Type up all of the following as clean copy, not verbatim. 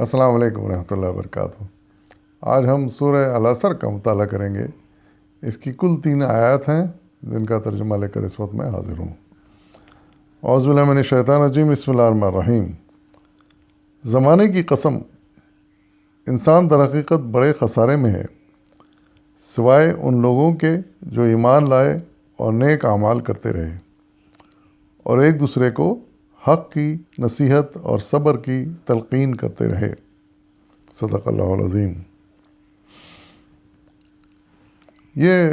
السلام علیکم ورحمۃ اللہ وبرکاتہ۔ آج ہم سورہ العصر کا مطالعہ کریں گے۔ اس کی کل 3 آیات ہیں جن کا ترجمہ لے کر اس وقت میں حاضر ہوں۔ اعوذ باللہ من الشیطان الرجیم، بسم اللہ الرحمن الرحیم۔ زمانے کی قسم، انسان در حقیقت بڑے خسارے میں ہے، سوائے ان لوگوں کے جو ایمان لائے اور نیک اعمال کرتے رہے اور ایک دوسرے کو حق کی نصیحت اور صبر کی تلقین کرتے رہے۔ صدق اللہ العظیم۔ یہ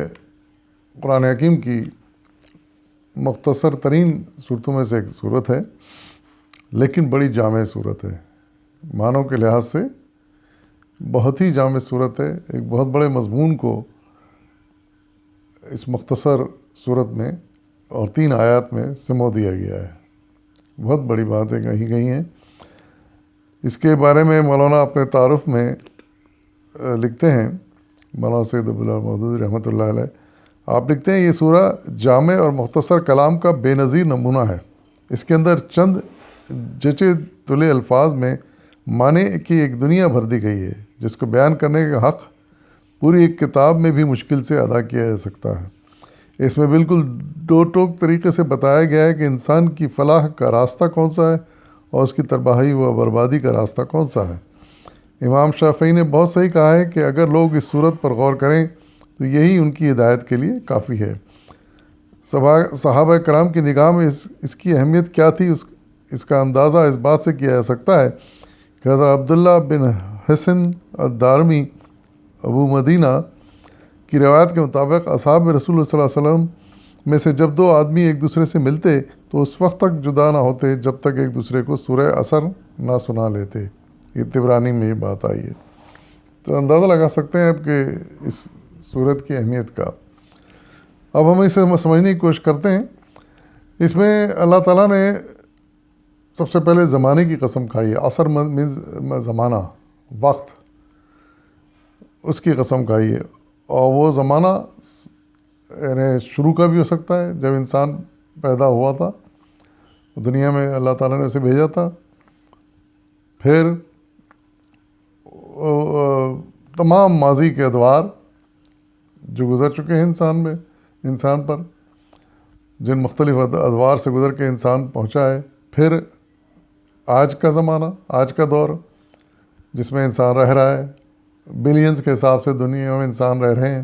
قرآن حکیم کی مختصر ترین صورتوں میں سے ایک صورت ہے، لیکن بڑی جامع صورت ہے۔ معنوں کے لحاظ سے بہت ہی جامع صورت ہے۔ ایک بہت بڑے مضمون کو اس مختصر صورت میں اور 3 آیات میں سمو دیا گیا ہے۔ بہت بڑی باتیں کہی گئی ہیں۔ اس کے بارے میں مولانا اپنے تعارف میں لکھتے ہیں، مولانا سید عبداللہ مودودی رحمۃ اللہ علیہ، آپ لکھتے ہیں یہ سورہ جامع اور مختصر کلام کا بے نظیر نمونہ ہے۔ اس کے اندر چند جچے تلے الفاظ میں معنی کی ایک دنیا بھر دی گئی ہے، جس کو بیان کرنے کا حق پوری ایک کتاب میں بھی مشکل سے ادا کیا جا سکتا ہے۔ اس میں بالکل دو ٹوک طریقے سے بتایا گیا ہے کہ انسان کی فلاح کا راستہ کون سا ہے اور اس کی تباہی و بربادی کا راستہ کون سا ہے۔ امام شافعی نے بہت صحیح کہا ہے کہ اگر لوگ اس صورت پر غور کریں تو یہی ان کی ہدایت کے لیے کافی ہے۔ صحابہ کرام کی نگاہ میں اس کی اہمیت کیا تھی، اس کا اندازہ اس بات سے کیا جا سکتا ہے کہ حضرت عبداللہ بن حسن الدارمی ابو مدینہ کی روایت کے مطابق اصحاب رسول اللہ صلی اللہ علیہ وسلم میں سے جب 2 آدمی ایک دوسرے سے ملتے تو اس وقت تک جدا نہ ہوتے جب تک ایک دوسرے کو سورہ عصر نہ سنا لیتے۔ یہ طبرانی میں یہ بات آئی ہے، تو اندازہ لگا سکتے ہیں اب کہ اس سورت کی اہمیت کا۔ اب ہم اسے سمجھنے کی کوشش کرتے ہیں۔ اس میں اللہ تعالیٰ نے سب سے پہلے زمانے کی قسم کھائی ہے۔ عصر زمانہ، وقت، اس کی قسم کھائی ہے، اور وہ زمانہ یعنی شروع کا بھی ہو سکتا ہے، جب انسان پیدا ہوا تھا دنیا میں، اللہ تعالیٰ نے اسے بھیجا تھا۔ پھر تمام ماضی کے ادوار جو گزر چکے ہیں انسان پر، جن مختلف ادوار سے گزر کے انسان پہنچا ہے۔ پھر آج کا زمانہ، آج کا دور جس میں انسان رہ رہا ہے، بلینز کے حساب سے دنیا میں انسان رہ رہے ہیں۔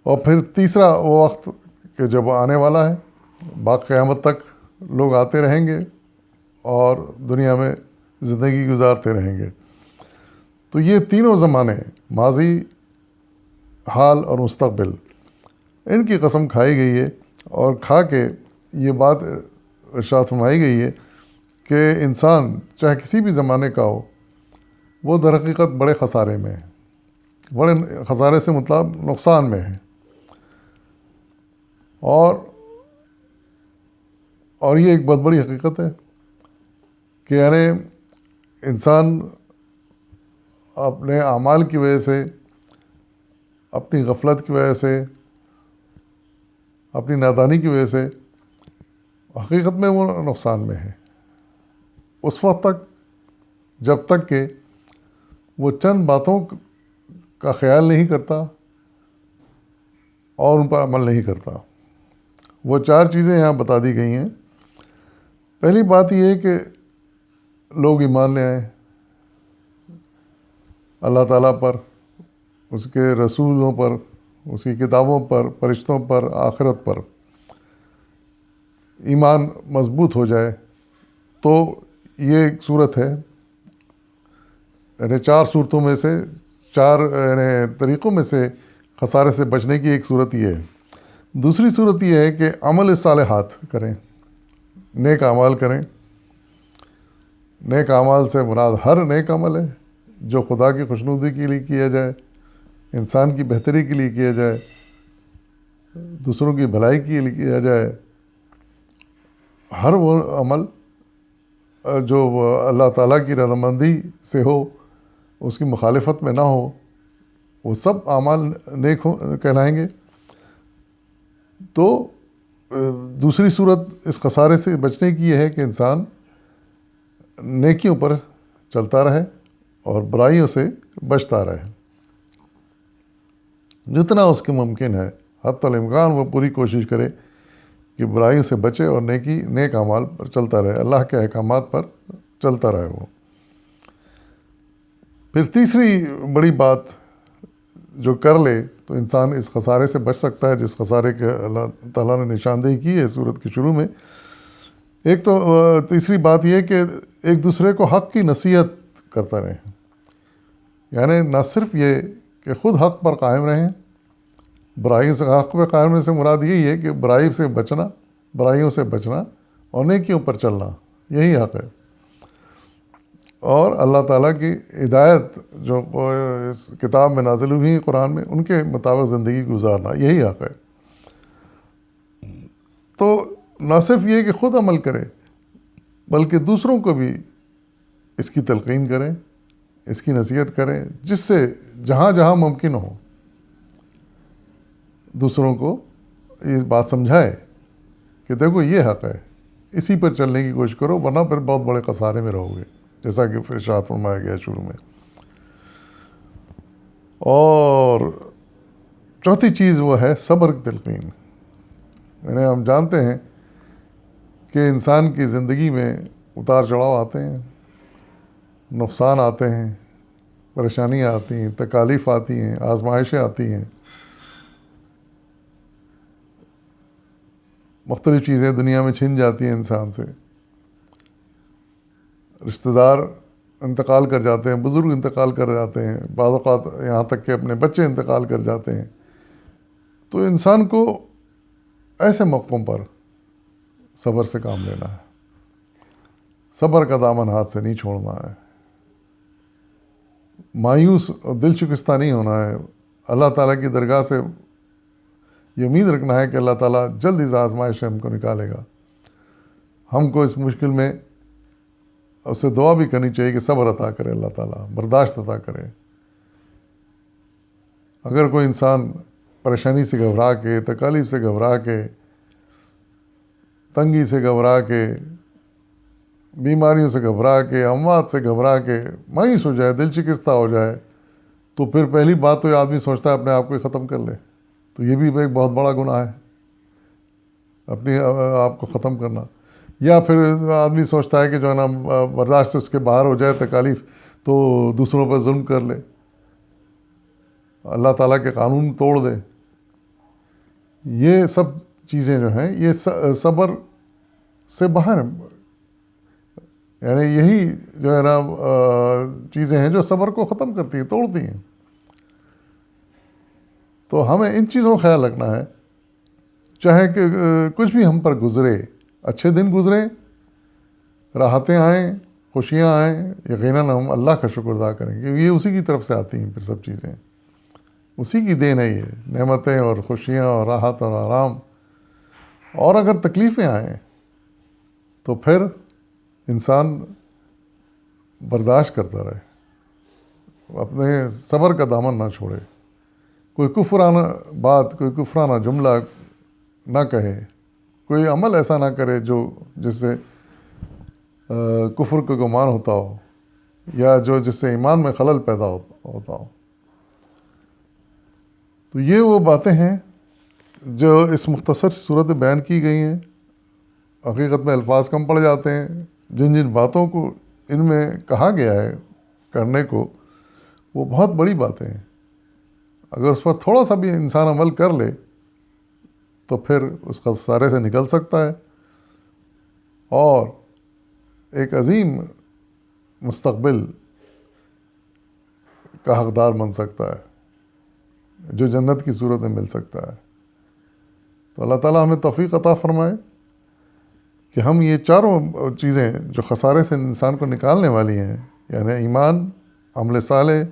اور پھر تیسرا وہ وقت کہ جب آنے والا ہے، باقی قیامت تک لوگ آتے رہیں گے اور دنیا میں زندگی گزارتے رہیں گے۔ تو یہ تینوں زمانے، ماضی، حال اور مستقبل، ان کی قسم کھائی گئی ہے، اور کھا کے یہ بات ارشاد فرمائی گئی ہے کہ انسان چاہے کسی بھی زمانے کا ہو، وہ در حقیقت بڑے خسارے میں ہے۔ بڑے خسارے سے مطلب نقصان میں ہے۔ اور یہ ایک بہت بڑی حقیقت ہے کہ یعنی انسان اپنے اعمال کی وجہ سے، اپنی غفلت کی وجہ سے، اپنی نادانی کی وجہ سے حقیقت میں وہ نقصان میں ہے، اس وقت تک جب تک کہ وہ چند باتوں کا خیال نہیں کرتا اور ان پر عمل نہیں کرتا۔ وہ 4 چیزیں یہاں بتا دی گئی ہیں۔ پہلی بات یہ ہے کہ لوگ ایمان لے آئیں اللہ تعالیٰ پر، اس کے رسولوں پر، اس کی کتابوں پر، فرشتوں پر، آخرت پر ایمان مضبوط ہو جائے۔ تو یہ ایک صورت ہے، یعنی 4 صورتوں میں سے، 4 یعنی طریقوں میں سے خسارے سے بچنے کی ایک صورت یہ ہے۔ دوسری صورت یہ ہے کہ عمل صالحات کریں، نیک اعمال کریں۔ نیک اعمال سے مراد ہر نیک عمل ہے جو خدا کی خوشنودی کے لیے کیا جائے، انسان کی بہتری کے لیے کیا جائے، دوسروں کی بھلائی کے لیے کیا جائے۔ ہر وہ عمل جو اللہ تعالیٰ کی رضامندی سے ہو، اس کی مخالفت میں نہ ہو، وہ سب اعمال نیک کہلائیں گے۔ تو دوسری صورت اس خسارے سے بچنے کی یہ ہے کہ انسان نیکیوں پر چلتا رہے اور برائیوں سے بچتا رہے. جتنا اس کے ممکن ہے حتی الامکان وہ پوری کوشش کرے کہ برائیوں سے بچے اور نیک اعمال پر چلتا رہے، اللہ کے احکامات پر چلتا رہے وہ. پھر تیسری بڑی بات جو کر لے تو انسان اس خسارے سے بچ سکتا ہے جس خسارے کے اللہ تعالیٰ نے نشاندہی کی ہے سورت کے شروع میں. ایک تو تیسری بات یہ کہ ایک دوسرے کو حق کی نصیحت کرتا رہیں، یعنی نہ صرف یہ کہ خود حق پر قائم رہیں، برائیوں سے حق پہ قائم رہنے سے مراد یہی ہے کہ برائیوں سے بچنا اور نیکیوں پر چلنا، یہی حق ہے. اور اللہ تعالیٰ کی ہدایت جو اس کتاب میں نازل ہوئی قرآن میں ان کے مطابق زندگی گزارنا، یہی حق ہے. تو نہ صرف یہ کہ خود عمل کرے بلکہ دوسروں کو بھی اس کی تلقین کریں، اس کی نصیحت کریں، جس سے جہاں جہاں ممکن ہو دوسروں کو یہ بات سمجھائے کہ دیکھو یہ حق ہے، اسی پر چلنے کی کوشش کرو ورنہ پھر بہت بڑے خسارے میں رہو گے، جیسا کہ ارشاد فرمایا گیا شروع میں. اور چوتھی چیز وہ ہے صبر کی تلقین. یعنی ہم جانتے ہیں کہ انسان کی زندگی میں اتار چڑھاؤ آتے ہیں، نقصان آتے ہیں، پریشانیاں آتی ہیں، تکالیف آتی ہیں، آزمائشیں آتی ہیں، مختلف چیزیں دنیا میں چھن جاتی ہیں انسان سے، رشتہ دار انتقال کر جاتے ہیں، بزرگ انتقال کر جاتے ہیں، بعض اوقات یہاں تک کہ اپنے بچے انتقال کر جاتے ہیں. تو انسان کو ایسے موقعوں پر صبر سے کام لینا ہے، صبر کا دامن ہاتھ سے نہیں چھوڑنا ہے، مایوس اور دل شکستہ نہیں ہونا ہے. اللہ تعالیٰ کی درگاہ سے یہ امید رکھنا ہے کہ اللہ تعالیٰ جلد اس آزمائش سے ہم کو نکالے گا. ہم کو اس مشکل میں اس سے دعا بھی کرنی چاہیے کہ صبر عطا کرے اللہ تعالیٰ، برداشت عطا کرے. اگر کوئی انسان پریشانی سے گھبرا کے، تکالیف سے گھبرا کے، تنگی سے گھبرا کے، بیماریوں سے گھبرا کے، اموات سے گھبرا کے مایوس ہو جائے، دل شکستہ ہو جائے، تو پھر پہلی بات تو یہ آدمی سوچتا ہے اپنے آپ کو ہی ختم کر لے. تو یہ بھی ایک بہت بڑا گناہ ہے، اپنے آپ کو ختم کرنا. یا پھر آدمی سوچتا ہے کہ جو ہے نا برداشت سے اس کے باہر ہو جائے تکالیف تو دوسروں پر ظلم کر لے، اللہ تعالیٰ کے قانون توڑ دے. یہ سب چیزیں جو ہیں یہ صبر سے باہر ہیں. یعنی یہی جو ہے نا چیزیں ہیں جو صبر کو ختم کرتی ہیں، توڑتی ہیں. تو ہمیں ان چیزوں کا خیال رکھنا ہے، چاہے کہ کچھ بھی ہم پر گزرے، اچھے دن گزریں، راحتیں آئیں، خوشیاں آئیں، یقیناً ہم اللہ کا شکر ادا کریں گے. یہ اسی کی طرف سے آتی ہیں، پھر سب چیزیں اسی کی دین ہے، یہ نعمتیں اور خوشیاں اور راحت اور آرام. اور اگر تکلیفیں آئیں تو پھر انسان برداشت کرتا رہے، اپنے صبر کا دامن نہ چھوڑے، کوئی کفرانہ بات، کوئی کفرانہ جملہ نہ کہے، کوئی عمل ایسا نہ کرے جس سے کفر کو گمان ہوتا ہو یا جس سے ایمان میں خلل پیدا ہوتا ہو. تو یہ وہ باتیں ہیں جو اس مختصر صورت میں بیان کی گئی ہیں. حقیقت میں الفاظ کم پڑ جاتے ہیں، جن باتوں کو ان میں کہا گیا ہے کرنے کو وہ بہت بڑی باتیں ہیں. اگر اس پر تھوڑا سا بھی انسان عمل کر لے تو پھر اس خسارے سے نکل سکتا ہے اور ایک عظیم مستقبل کا حقدار بن سکتا ہے جو جنت کی صورت میں مل سکتا ہے. تو اللہ تعالیٰ ہمیں توفیق عطا فرمائے کہ ہم یہ چاروں چیزیں جو خسارے سے انسان کو نکالنے والی ہیں، یعنی ایمان، عمل صالح،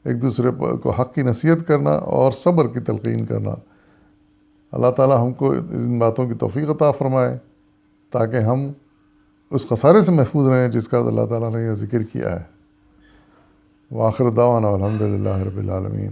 ایک دوسرے کو حق کی نصیحت کرنا اور صبر کی تلقین کرنا، اللہ تعالیٰ ہم کو ان باتوں کی توفیق عطا فرمائے تاکہ ہم اس خسارے سے محفوظ رہیں جس کا اللہ تعالیٰ نے یہ ذکر کیا ہے. وآخر دعوانا الحمد للہ رب العالمین.